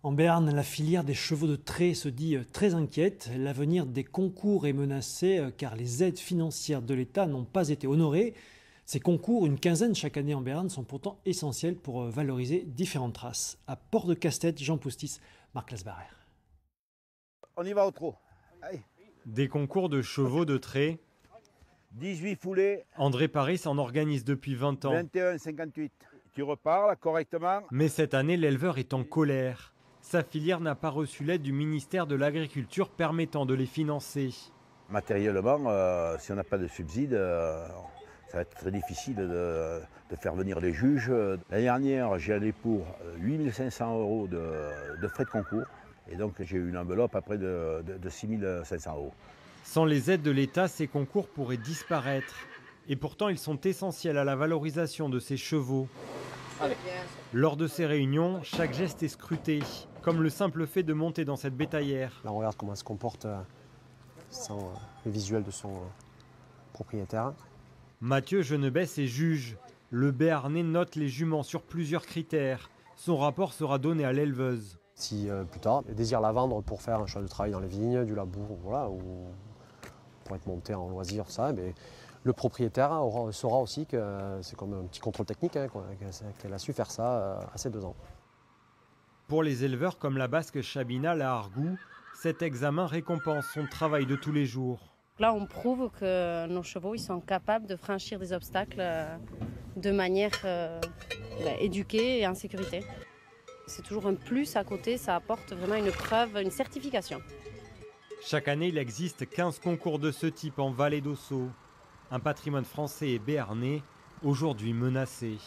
En Béarn, la filière des chevaux de trait se dit très inquiète. L'avenir des concours est menacé car les aides financières de l'État n'ont pas été honorées. Ces concours, une quinzaine chaque année en Béarn, sont pourtant essentiels pour valoriser différentes races. À Port-de-Castet, Jean Poustis, Marc Lasbarrer. On y va au trot. Allez. Des concours de chevaux de trait. 18 foulées. André Paris en organise depuis 20 ans. 21,58. Tu repars là, correctement. Mais cette année, l'éleveur est en colère. Sa filière n'a pas reçu l'aide du ministère de l'Agriculture permettant de les financer. Matériellement, si on n'a pas de subside, ça va être très difficile de faire venir les juges. L'année dernière, j'ai allé pour 8 500 € de frais de concours. Et donc j'ai eu une enveloppe après de 6 500 €. Sans les aides de l'État, ces concours pourraient disparaître. Et pourtant, ils sont essentiels à la valorisation de ces chevaux. Lors de ces réunions, chaque geste est scruté, comme le simple fait de monter dans cette bétaillère. Là, on regarde comment elle se comporte sans le visuel de son propriétaire. Mathieu Genebesse est juge. Le Béarnais note les juments sur plusieurs critères. Son rapport sera donné à l'éleveuse. Si plus tard, elle désire la vendre pour faire un choix de travail dans les vignes, du labour, voilà, ou pour être monté en loisir, ça, mais le propriétaire saura aussi que c'est comme un petit contrôle technique, hein, qu'elle a su faire ça à ses 2 ans. Pour les éleveurs comme la Basque Chabina, la Argout, cet examen récompense son travail de tous les jours. Là, on prouve que nos chevaux ils sont capables de franchir des obstacles de manière éduquée et en sécurité. C'est toujours un plus à côté, ça apporte vraiment une preuve, une certification. Chaque année, il existe 15 concours de ce type en Vallée d'Ossau. Un patrimoine français et béarnais aujourd'hui menacé.